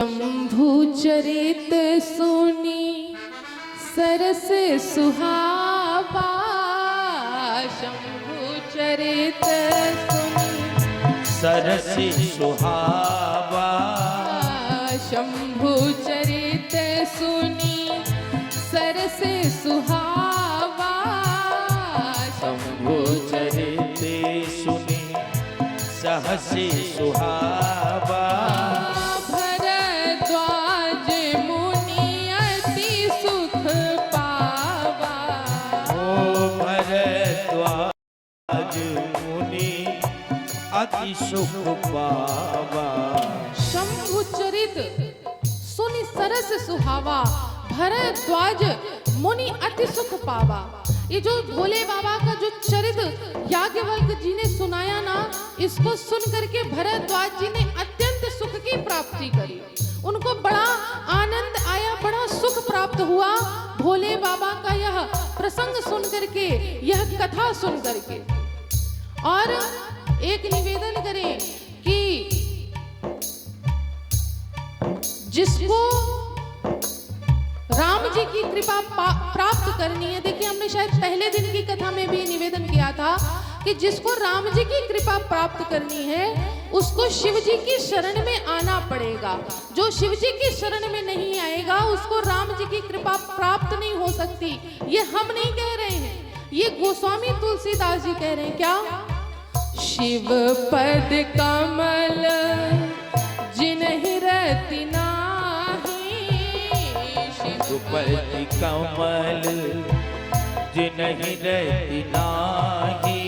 शंभु चरित सुनी सरस सुहावा, शंभु चरित सुनी सरस सुहावा, शंभु चरित सुनी सरस सुहावा, शंभु चरित सुनी सहस सुहावा। भरद्वाज मुनि अति सुख पावा, ओ भरद्वाज मुनि अति सुख पावा। शंभु चरित सुनि सरस सुहावा, भरद्वाज मुनि अति सुख पावा। ये जो भोले बाबा का जो चरित याज्ञवल्क्य जी ने सुनाया ना, इसको सुन करके भरद्वाज जी ने अत्यंत सुख की प्राप्ति करी। उनको बड़ा आनंद आया, बड़ा सुख प्राप्त हुआ भोले बाबा का यह प्रसंग सुन करके, यह कथा सुन करके। और एक निवेदन करें कि जिसको राम जी की कृपा प्राप्त करनी है, देखिए हमने शायद पहले दिन की कथा में भी निवेदन किया था कि जिसको राम जी की कृपा प्राप्त करनी है उसको शिव जी की शरण में आना पड़ेगा। जो शिव जी की शरण में नहीं आएगा उसको राम जी की कृपा प्राप्त नहीं हो सकती। ये हम नहीं कह रहे हैं, ये गोस्वामी तुलसीदास जी कह रहे हैं। क्या? शिव पद कमल जिन्हि रति नाही, शिव पद कमल जिन्हि रति नाही,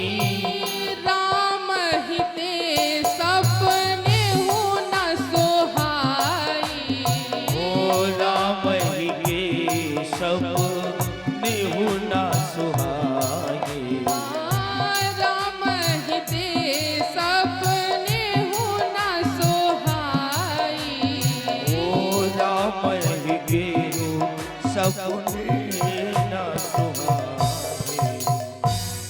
राम हिते सपने हो न सोहाई, ओ राम ही के सपने हो न सुहाई। राम हिते सपने हो न सोहाई, ओ राम ही के सपने न सुहाई।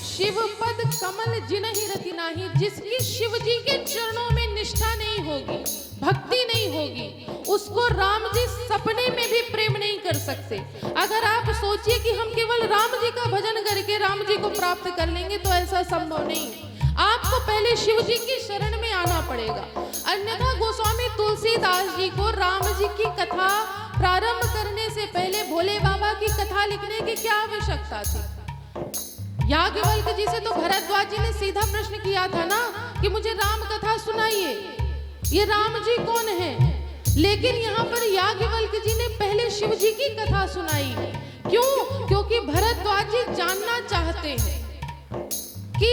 शिव पद कमल जिन्हि रति नाही, जिसकी शिव जी के चरणों में निष्ठा नहीं होगी, भक्ति नहीं होगी, उसको राम जी सपने में भी प्रेम नहीं कर सकते। अगर आप सोचिए कि हम केवल राम जी का भजन करके राम जी को प्राप्त कर लेंगे तो ऐसा संभव नहीं। आपको पहले शिव जी की शरण में आना पड़ेगा, अन्यथा गोस्वामी तुलसीदास जी को राम जी की कथा प्रारंभ करने से पहले भोले बाबा की कथा लिखने की क्या आवश्यकता थी? याज्ञवल्क्य जी से तो भरद्वाज जी ने सीधा प्रश्न किया था ना कि मुझे राम कथा सुनाइए, ये राम जी कौन है? लेकिन यहाँ पर याज्ञवल्क्य जी ने पहले शिव जी की कथा सुनाई। क्यों? क्योंकि भरद्वाज जी जानना चाहते हैं कि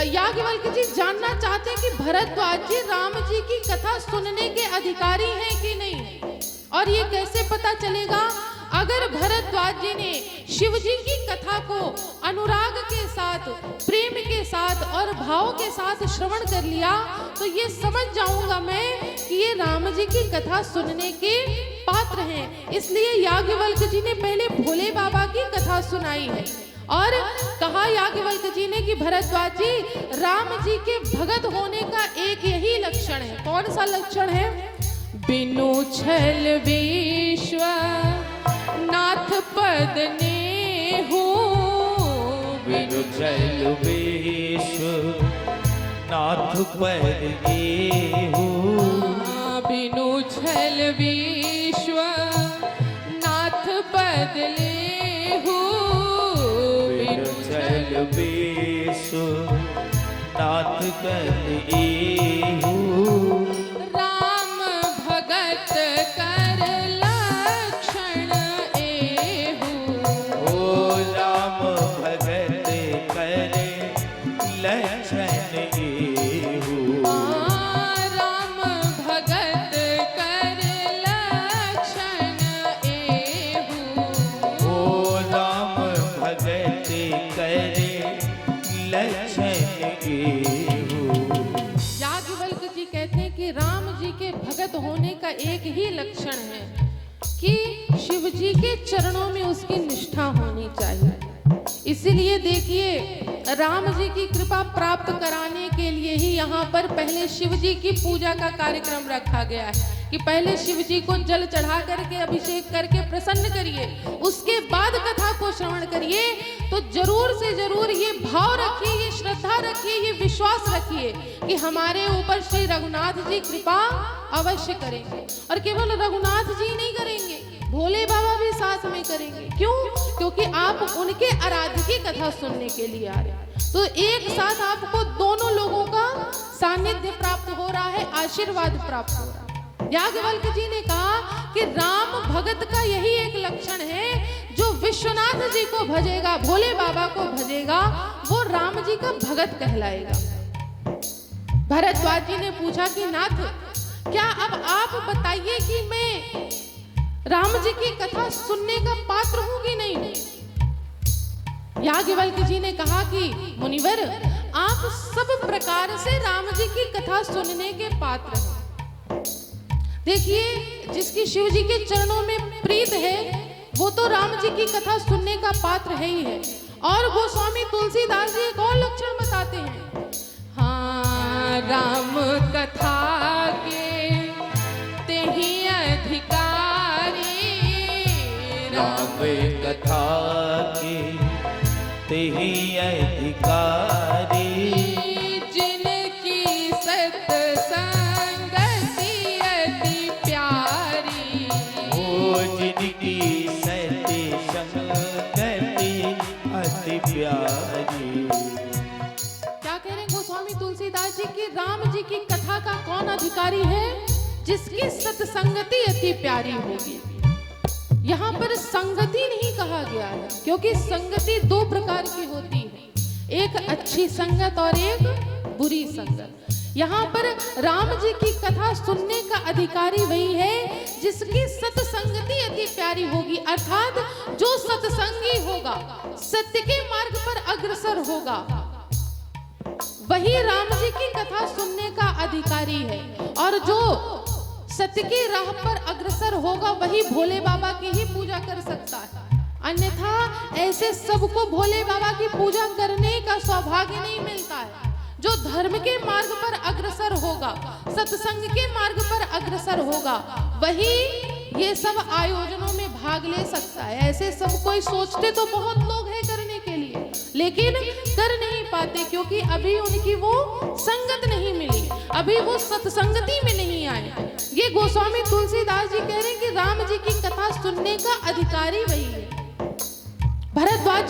याज्ञवल्क्य जी जानना चाहते हैं कि भरद्वाज जी राम जी की कथा सुनने के अधिकारी हैं कि नहीं। और ये कैसे पता चलेगा? अगर भरद्वाज जी ने शिव जी की कथा को अनुराग के साथ, प्रेम के साथ और भाव के साथ श्रवण कर लिया तो ये समझ जाऊंगा मैं कि ये राम जी की कथा सुनने के पात्र हैं। इसलिए याज्ञवल्क्य जी ने पहले भोले बाबा की कथा सुनाई है और कहा याज्ञवल्क्य जी ने कि भरद्वाज जी, राम जी के भगत होने का एक यही लक्षण है। कौन सा लक्षण है? बिनु छल विश्व नाथ पद नेहु, बिनु छल विश्व नाथ पद नेहु, बिनु छल विश्व नाथ पद लेहु, बिनु छल विश्व नाथ पद नेहु, राम भगत कर लक्षण एहु, ओ राम भगत कर लक्षण एहु, राम भगत कर लक्षण एहु, ओ राम भगत कर लक्षण एहु। याज्ञवल्क्य जी कहते हैं कि राम जी के भगत होने का एक ही लक्षण है कि शिव जी के चरणों में उसकी निष्ठा होनी चाहिए। इसीलिए देखिए राम जी की कृपा प्राप्त कराने के लिए ही यहाँ पर पहले शिव जी की पूजा का कार्यक्रम रखा गया है। कि पहले शिव जी को जल चढ़ा करके अभिषेक करके प्रसन्न करिए, उसके बाद कथा को श्रवण करिए, तो जरूर से जरूर ये भाव रखिए, ये श्रद्धा रखिए, ये विश्वास रखिए कि हमारे ऊपर श्री रघुनाथ जी कृपा अवश्य करेंगे। और केवल रघुनाथ जी नहीं करेंगे, भोले बाबा भी साथ में करेंगे। क्यों? क्योंकि आप उनके आराध्य की कथा सुनने के लिए आ रहे हैं। तो एक साथ आपको दोनों लोगों का सानिध्य प्राप्त हो रहा है, आशीर्वाद प्राप्त हो रहा है। याज्ञवल्क जी ने कहा कि राम भगत का यही एक लक्षण है, जो विश्वनाथ जी को भजेगा, भोले बाबा को भजेगा, वो राम जी का भगत कहलाएगा। भरद्वाज जी ने पूछा कि नाथ, क्या अब आप बताइए कि मैं राम जी की कथा सुनने का पात्र हूं कि नहीं? याज्ञवल्क जी ने कहा कि मुनिवर, आप सब प्रकार से राम जी की कथा सुनने के पात्र हैं। देखिए, जिसकी शिव जी के चरणों में प्रीत है, वो तो राम जी की कथा सुनने का पात्र है ही है। और गोस्वामी तुलसीदास जी एक और लक्षण बताते हैं, हाँ, राम कथा के तेहि अधिकारी, राम कथा के तेहि अधिकारी, जिनकी सत्संगति अति प्यारी, ओ जिनकी सत्संगति अति प्यारी। क्या कह रहे हैं गोस्वामी तुलसीदास जी की राम जी की कथा का कौन अधिकारी है? जिसकी सत्संगति अति प्यारी होगी। यहाँ पर संगति नहीं कहा गया है, क्योंकि संगति दो प्रकार की होती है, एक अच्छी संगत और एक बुरी संगत। यहाँ पर राम जी की कथा सुनने का अधिकारी वही है जिसकी सत्संगति अति प्यारी होगी, अर्थात जो सत्संगी होगा, सत्य के मार्ग पर अग्रसर होगा, वही राम जी की कथा सुनने का अधिकारी है। और जो सत्य की राह पर अग्रसर होगा, वही भोले बाबा की ही पूजा कर सकता है। अन्यथा ऐसे सबको भोले बाबा की पूजा करने का सौभाग्य नहीं मिलता है। जो धर्म के मार्ग पर अग्रसर होगा, सत्संग के मार्ग पर अग्रसर होगा, वही ये सब आयोजनों में भाग ले सकता है। ऐसे सब कोई सोचते तो बहुत लोग हैं करने के लिए, लेकिन कर नहीं पाते, क्योंकि अभी उनकी वो संगत नहीं मिली, अभी वो सत्संगति में नहीं आए। ये गोस्वामी तुलसीदास जी कह रहे हैं कि राम जी की कथा सुनने का अधिकारी वही है। भरद्वाज